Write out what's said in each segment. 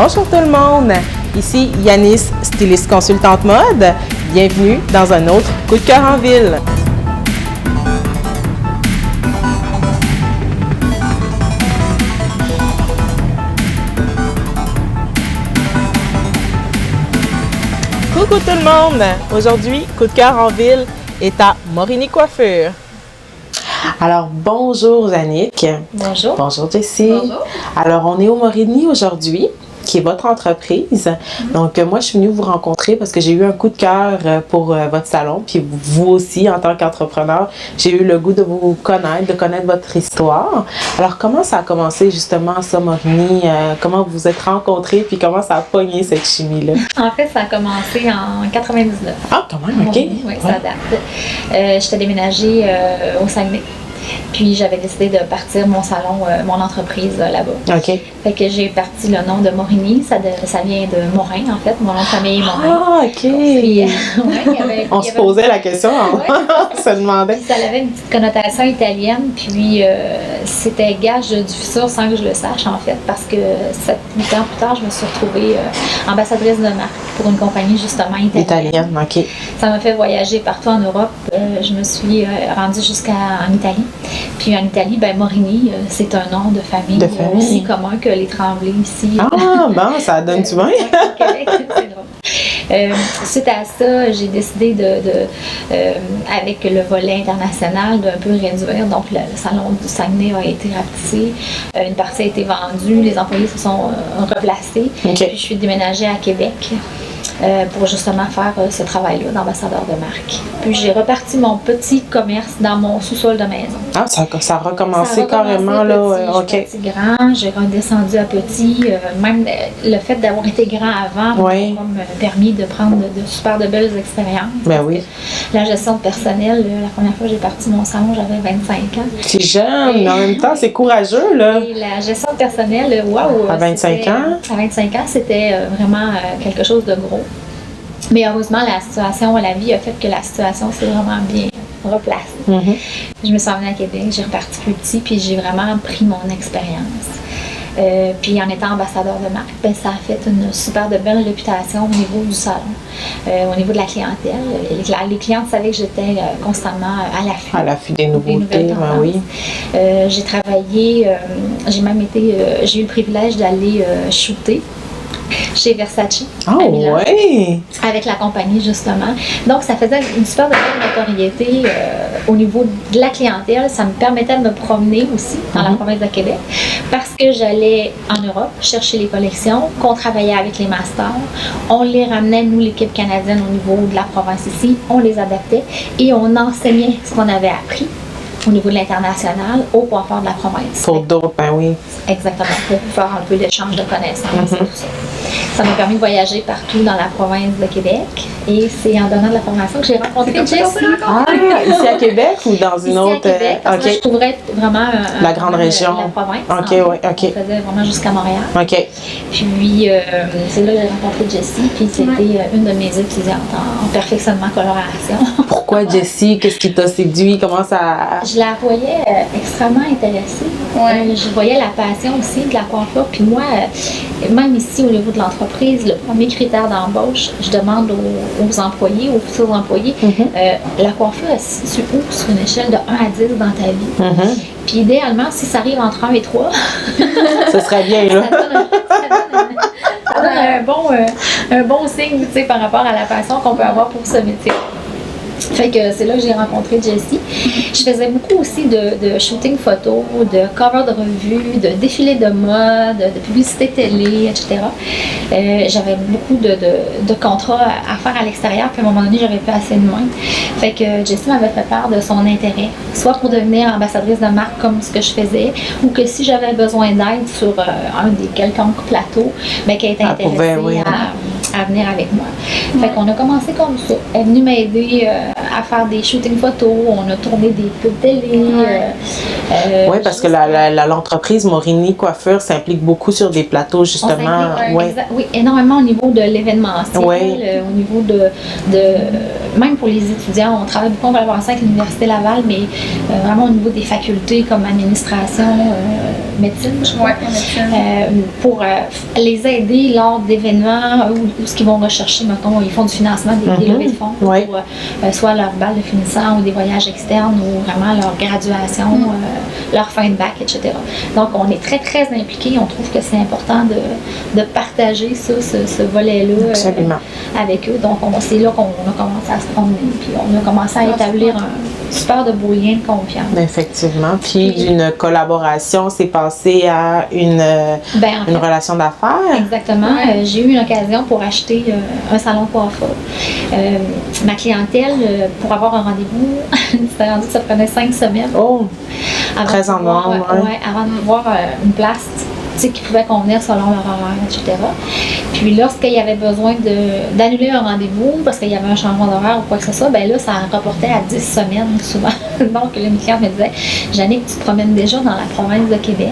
Bonjour tout le monde, ici Yanis, styliste consultante mode. Bienvenue dans un autre coup de cœur en ville. Coucou tout le monde, aujourd'hui coup de cœur en ville est à Morigny Coiffure. Alors, bonjour Yannick. Bonjour. Bonjour Jessie. Bonjour. Alors, on est au Morigny aujourd'hui, qui est votre entreprise. Donc, moi, je suis venue vous rencontrer parce que j'ai eu un coup de cœur pour votre salon. Puis vous aussi, en tant qu'entrepreneur, j'ai eu le goût de vous connaître, de connaître votre histoire. Alors, comment ça a commencé justement, ça, Morigny? Comment vous vous êtes rencontrés? Puis comment ça a pogné cette chimie-là? En fait, ça a commencé en 99. Ah, quand même, OK. Oui, ça date. J'étais déménagée au Saguenay. Puis j'avais décidé de partir mon salon, mon entreprise là-bas. OK. Fait que j'ai parti le nom de Morigny. Ça vient de Morin, en fait. Mon nom de famille est Morin. Ah, OK. Puis, on se posait la question, on se demandait. Puis ça avait une petite connotation italienne. Puis c'était gage du futur sans que je le sache, en fait. Parce que 7-8 ans plus tard, je me suis retrouvée ambassadrice de marque pour une compagnie justement italienne. OK. Ça m'a fait voyager partout en Europe. Je me suis rendue jusqu'en Italie. Puis en Italie, ben Morigny, c'est un nom de famille, aussi commun que les Tremblay ici. Ah, bon, ça donne du bien. Au Québec, c'est drôle. Suite à ça, j'ai décidé avec le volet international, d'un peu réduire. Donc, le salon du Saguenay a été rapetissé. Une partie a été vendue. Les employés se sont replacés. Okay. Puis, je suis déménagée à Québec. Pour justement faire ce travail-là d'ambassadeur de marque. Puis j'ai reparti mon petit commerce dans mon sous-sol de maison. Ah, ça a recommencé carrément petit, là. OK. Je suis grand, j'ai redescendu à petit. Même le fait d'avoir été grand avant m'a permis de prendre de super de belles expériences. Ben oui. La gestion de personnel, la première fois que j'ai parti mon salon, j'avais 25 ans. C'est jeune, mais en même temps, c'est courageux, là. Et la gestion de personnel, waouh! À 25 ans? À 25 ans, c'était vraiment quelque chose de gros. Mais heureusement, la vie a fait que la situation s'est vraiment bien replacée. Je me suis emmenée à Québec, j'ai reparti plus petit, puis j'ai vraiment pris mon expérience. Puis en étant ambassadeur de marque, ben, ça a fait une super de belle réputation au niveau du salon, au niveau de la clientèle. Les clientes savaient que j'étais constamment à l'affût. À l'affût des nouveautés, ben oui. J'ai travaillé, j'ai eu le privilège d'aller shooter chez Versace. Ah oui! Avec la compagnie, justement. Donc, ça faisait une super belle notoriété au niveau de la clientèle. Ça me permettait de me promener aussi dans la province de Québec parce que j'allais en Europe chercher les collections, qu'on travaillait avec les masters. On les ramenait, nous, l'équipe canadienne, au niveau de la province ici. On les adaptait et on enseignait ce qu'on avait appris au niveau de l'international aux coiffeurs de la province. Pour d'autres, ben oui. Exactement, pour faire un peu d'échange de connaissances et tout ça. Ça m'a permis de voyager partout dans la province de Québec et c'est en donnant de la formation que j'ai rencontré Jessie. Ah, ici à Québec ou dans une autre? Ici à Québec, parce que je couvrais vraiment la grande région. La province. OK, oui, OK. On faisait vraiment jusqu'à Montréal. OK. Puis c'est là que j'ai rencontré Jessie, puis c'était une de mes étudiantes en perfectionnement coloration. Pourquoi Jessie? Qu'est-ce qui t'a séduit? Comment ça... Je la voyais extrêmement intéressée. Je voyais la passion aussi de la coiffure. Puis moi, même ici au niveau de l'entreprise, le premier critère d'embauche, je demande aux employés, aux futurs employés, la coiffure, elle se situe où sur une échelle de 1 à 10 dans ta vie? Puis idéalement, si ça arrive entre 1 et 3, ce serait bien, là. Ça donne un bon signe, tu sais, par rapport à la passion qu'on peut avoir pour ce métier. Fait que c'est là que j'ai rencontré Jessie. Je faisais beaucoup aussi de shooting photo, de cover de revue, de défilés de mode, de publicité télé, etc. J'avais beaucoup de contrats à faire à l'extérieur, puis à un moment donné, j'avais plus assez de mains. Fait que Jessie m'avait fait part de son intérêt, soit pour devenir ambassadrice de marque comme ce que je faisais, ou que si j'avais besoin d'aide sur un des quelconques plateaux, ben, qu'elle était intéressée à venir avec moi. Fait qu'on a commencé comme ça. Elle est venue m'aider à faire des shootings photos, on a tourné des pubs télé. Oui, parce que l'entreprise Morigny Coiffure s'implique beaucoup sur des plateaux, justement. Oui, énormément au niveau de l'événementiel, au niveau de même pour les étudiants, on travaille beaucoup en collaboration avec l'Université Laval, mais vraiment au niveau des facultés comme administration, médecine, je crois, pour les aider lors d'événements où ce qu'ils vont rechercher, mettons, ils font du financement, des levées de fonds pour soit leur balle de finissant ou des voyages externes ou vraiment leur graduation, leur fin de bac, etc. Donc, on est très, très impliqués. On trouve que c'est important de partager ça, ce volet-là avec eux. Donc, c'est là qu'on a commencé à se promener. Puis, on a commencé à établir un super de beau lien de confiance. Effectivement. Puis, d'une collaboration, c'est passé à une relation d'affaires. Exactement. J'ai eu une occasion pour acheter un salon de coiffure. Ma clientèle, pour avoir un rendez-vous, c'était rendu que ça prenait 5 semaines. Oh! Très en nombre. Avant de voir une place qui pouvait convenir selon leur horaire, etc. Puis lorsqu'il y avait besoin d'annuler un rendez-vous parce qu'il y avait un changement d'horaire ou quoi que ce soit, ben là, ça reportait à 10 semaines souvent. Donc, le client me disait, Jannick, tu te promènes déjà dans la province de Québec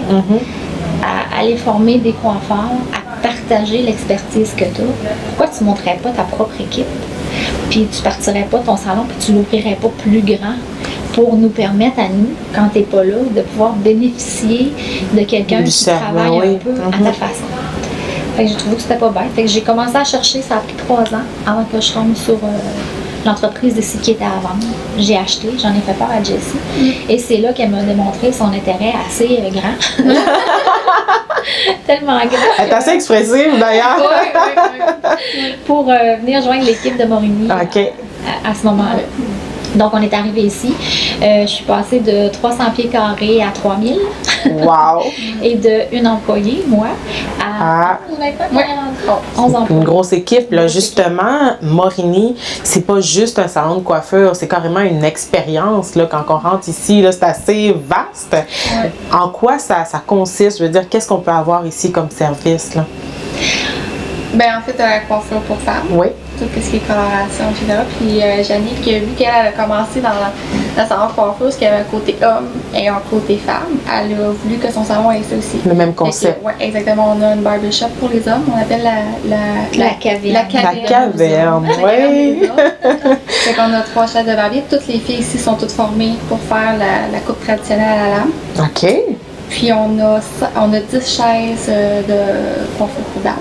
à aller former des coiffeurs, à partager l'expertise que tu as. Pourquoi tu ne montrais pas ta propre équipe? Puis tu partirais pas ton salon, puis tu l'ouvrirais pas plus grand pour nous permettre à nous, quand tu n'es pas là, de pouvoir bénéficier de quelqu'un qui travaille un peu à ta façon. Fait que j'ai trouvé que c'était pas bête. Fait que j'ai commencé à chercher, ça a pris 3 ans avant que je tombe sur l'entreprise ici qui était à vendre. J'ai acheté, j'en ai fait part à Jessie. Et c'est là qu'elle m'a démontré son intérêt assez grand. Tellement grand. Elle est assez expressive d'ailleurs. Pour venir joindre l'équipe de Morigny à ce moment-là. Donc, on est arrivé ici. Je suis passée de 300 pieds carrés à 3000. Wow! Et de une employée, moi, à 11 employés. Une grosse équipe. Là, justement, Morigny, c'est pas juste un salon de coiffure, c'est carrément une expérience. Là, quand on rentre ici, là, c'est assez vaste. En quoi ça consiste? Je veux dire, qu'est-ce qu'on peut avoir ici comme service? Là? En fait, la coiffure pour femmes. Oui. Tout ce qui est coloration, etc. Puis Jannick, vu qu'elle a commencé dans le salon de coiffure, parce qu'il y avait un côté homme et un côté femme, elle a voulu que son salon ait ça aussi. Le même concept. Oui, exactement. On a une barbershop pour les hommes. On appelle la caverne. La caverne, oui. Fait qu'on a 3 chefs de barbier. Toutes les filles ici sont toutes formées pour faire la coupe traditionnelle à la lame. OK. Puis on a 10 chaises de coiffure pour dames.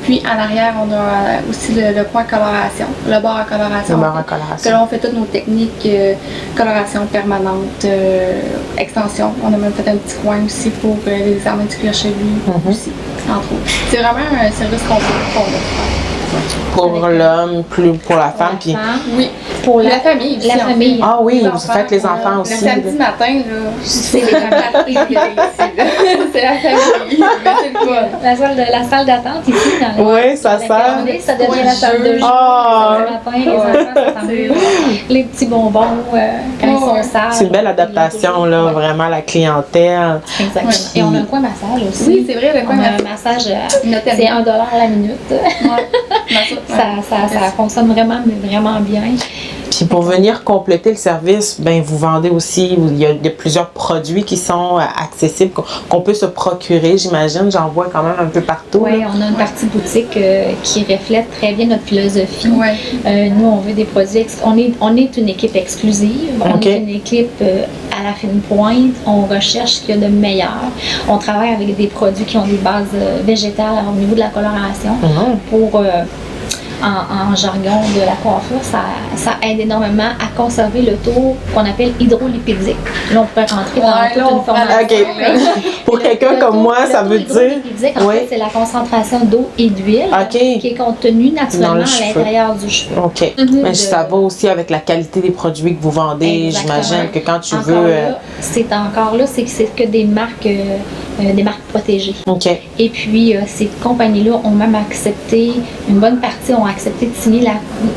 Puis en arrière, on a aussi le coin coloration, le bar à coloration. Le bar à coloration. Que là, on fait toutes nos techniques, coloration permanente, extension. On a même fait un petit coin aussi pour les examens du cuir chevelu aussi, entre autres. C'est vraiment un service complet qu'on va faire. Pour l'homme, plus pour la femme. Puis oui, pour la famille aussi. La famille. Ah oui, vous faites les enfants aussi. Le samedi matin, là, c'est les enfants ici, c'est la famille. La salle d'attente ici, dans oui, ça sert. Ça devient la salle de jeu. Le matin, les enfants s'amusent. Les petits bonbons quand ils sont sages. C'est une belle adaptation, là, vraiment, la clientèle. Exactement. Et on a un coin massage aussi. Oui, c'est vrai, le coin massage. On a un massage, c'est $1 la minute. Ça fonctionne vraiment bien. Puis pour venir compléter le service, ben vous vendez aussi, il y a plusieurs produits qui sont accessibles, qu'on peut se procurer, j'imagine. J'en vois quand même un peu partout. Oui, on a une partie boutique qui reflète très bien notre philosophie. Ouais. Nous, on veut des produits, on est une équipe exclusive, on est une équipe à la fine pointe, on recherche ce qu'il y a de meilleur. On travaille avec des produits qui ont des bases végétales au niveau de la coloration pour... En jargon de la coiffure, ça aide énormément à conserver le taux qu'on appelle hydrolipidique. Là, on pourrait rentrer dans toute une formation. Pour quelqu'un comme moi, ça veut dire... En fait, c'est la concentration d'eau et d'huile qui est contenue naturellement à l'intérieur du cheveu. OK. Mais ça va aussi avec la qualité des produits que vous vendez. J'imagine que quand tu veux... C'est que des marques protégées. OK. Et puis, ces compagnies-là ont même accepté, une bonne partie ont accepté de signer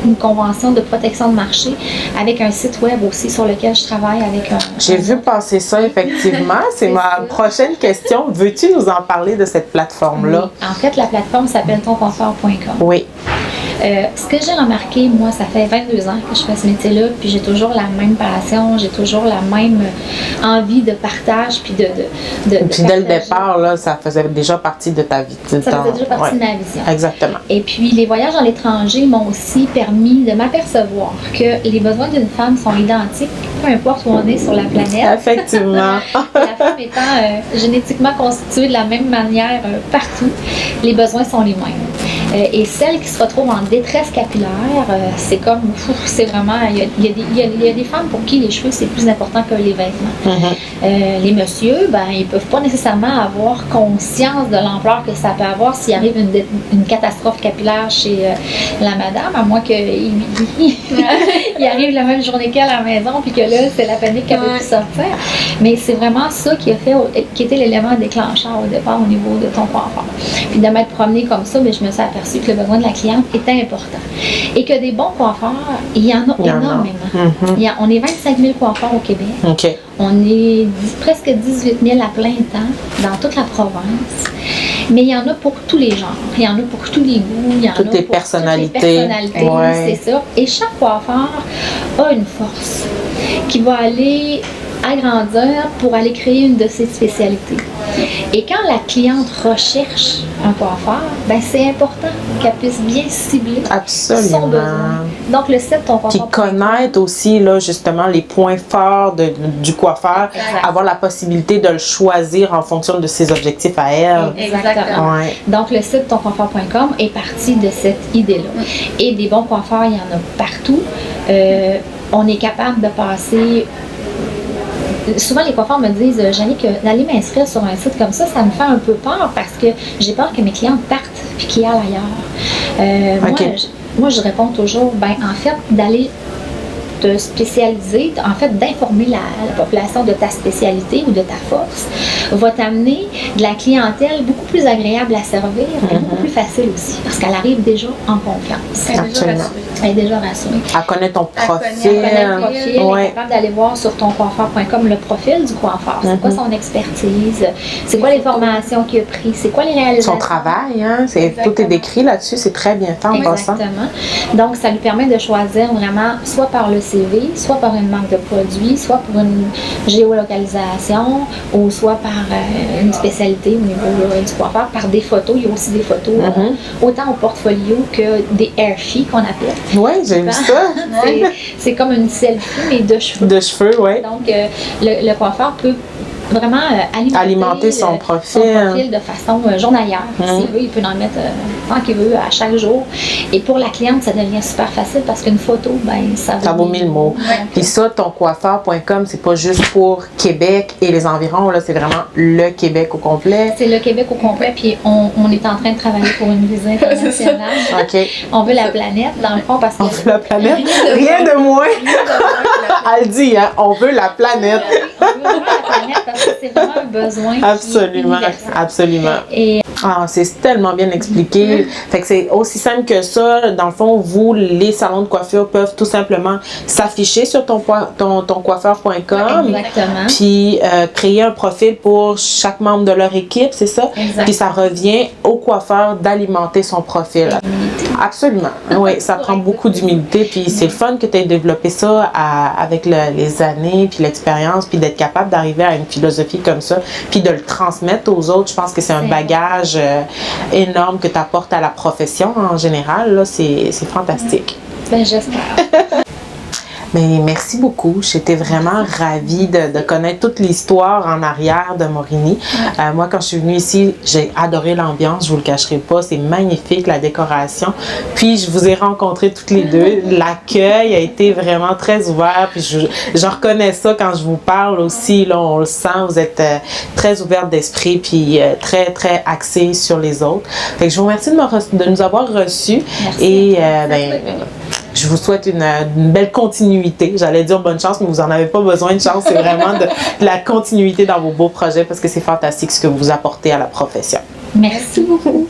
une convention de protection de marché avec un site web aussi sur lequel je travaille avec un... J'ai vu passer ça, effectivement. C'est ma prochaine question. Veux-tu nous en parler de cette plateforme-là? Oui. En fait, la plateforme s'appelle tonconfort.com. Oui. Ce que j'ai remarqué, moi, ça fait 22 ans que je fais ce métier-là, puis j'ai toujours la même passion, j'ai toujours la même envie de partage, puis Puis dès le départ, là, ça faisait déjà partie de ta vie. Ça faisait déjà partie de ma vision. Exactement. Et puis, les voyages à l'étranger m'ont aussi permis de m'apercevoir que les besoins d'une femme sont identiques, peu importe où on est sur la planète. Effectivement. La femme étant génétiquement constituée de la même manière partout, les besoins sont les mêmes. Et celles qui se retrouvent en détresse capillaire, c'est comme, c'est vraiment, il y a des femmes pour qui les cheveux, c'est plus important que les vêtements. Les messieurs, ben, ils peuvent pas nécessairement avoir conscience de l'ampleur que ça peut avoir s'il arrive une catastrophe capillaire chez la madame, à moins qu'il il arrive la même journée qu'elle à la maison, puis que là, c'est la panique qu'elle veut plus sortir. Mais c'est vraiment ça qui était l'élément déclencheur au départ au niveau de ton confort. Puis de m'être promenée comme ça, mais je me suis aperçue que le besoin de la cliente était important. Et que des bons coiffeurs, il y en a énormément. On est 25 000 coiffeurs au Québec. OK. On est presque 18 000 à plein temps dans toute la province. Mais il y en a pour tous les genres. Il y en a pour tous les goûts. Il y en toutes a les pour personnalités. Toutes les personnalités, c'est ça. Et chaque coiffeur a une force qui va aller agrandir pour aller créer une de ses spécialités. Et quand la cliente recherche un coiffeur, ben c'est important qu'elle puisse bien cibler son besoin. Donc le site ton coiffeur. Puis connaître aussi là, justement les points forts du coiffeur, avoir la possibilité de le choisir en fonction de ses objectifs à elle. Exactement. Ouais. Donc le site toncoiffeur.com est parti de cette idée-là. Et des bons coiffeurs, il y en a partout. On est capable de passer. Souvent, les coiffeurs me disent « Jannick, d'aller m'inscrire sur un site comme ça, ça me fait un peu peur parce que j'ai peur que mes clientes partent puis qu'ils aillent ailleurs. » Moi, je réponds toujours « Ben, en fait, d'aller te spécialiser, en fait, d'informer la population de ta spécialité ou de ta force, va t'amener de la clientèle beaucoup plus agréable à servir et beaucoup plus facile aussi, parce qu'elle arrive déjà en confiance. Elle est déjà rassurée. Elle connaît ton profil. Elle est capable d'aller voir sur toncoiffeur.com le profil du coiffeur. C'est quoi son expertise? C'est quoi les formations qu'il a prises? C'est quoi les réalisations? Son travail, hein? Tout est décrit là-dessus. C'est très bien fait en passant. Exactement. Donc, ça lui permet de choisir vraiment soit par le CV, soit par une marque de produits, soit pour une géolocalisation ou soit par une spécialité au niveau du coiffeur, par des photos. Il y a aussi des photos autant au portfolio que des airsheets qu'on appelle. Oui, j'ai vu ça. C'est comme une selfie, mais de cheveux. De cheveux, oui. Donc, le coiffeur peut vraiment alimenter son profil de façon journalière. S'il veut, il peut en mettre tant qu'il veut à chaque jour. Et pour la cliente, ça devient super facile parce qu'une photo, ben, ça vaut 1000 mots. Puis ça, toncoiffeur.com, c'est pas juste pour Québec et les environs, là, c'est vraiment le Québec au complet. C'est le Québec au complet, puis on est en train de travailler pour une visite internationale. On veut la planète, dans le fond, parce que... On veut la planète? Rien de moins! Elle dit, hein, on veut la planète. On veut vraiment la planète parce que c'est vraiment un besoin. Absolument, absolument. Et c'est tellement bien expliqué. Fait que c'est aussi simple que ça. Dans le fond, vous, les salons de coiffure peuvent tout simplement s'afficher sur toncoiffeur.com. Exactement. Puis créer un profil pour chaque membre de leur équipe, c'est ça? Exactement. Puis ça revient au coiffeur d'alimenter son profil. Absolument. Oui, ça prend beaucoup d'humilité. Puis c'est le fun que tu aies développé ça avec les années, puis l'expérience, puis d'être capable d'arriver à une philosophie comme ça, puis de le transmettre aux autres. Je pense que c'est un bagage énorme que tu apportes à la profession en général. Là, c'est fantastique. Ben, j'espère. Mais merci beaucoup. J'étais vraiment ravie de connaître toute l'histoire en arrière de Morini. Moi, quand je suis venue ici, j'ai adoré l'ambiance, je vous le cacherai pas. C'est magnifique, la décoration. Puis, je vous ai rencontrés toutes les deux. L'accueil a été vraiment très ouvert. Puis, je reconnais ça quand je vous parle aussi. Là, on le sent, vous êtes très ouverte d'esprit puis très, très axée sur les autres. Fait que je vous remercie de nous avoir reçus. Merci. Et je vous souhaite une belle continuité. J'allais dire bonne chance, mais vous n'en avez pas besoin de chance. C'est vraiment de la continuité dans vos beaux projets parce que c'est fantastique ce que vous apportez à la profession. Merci beaucoup.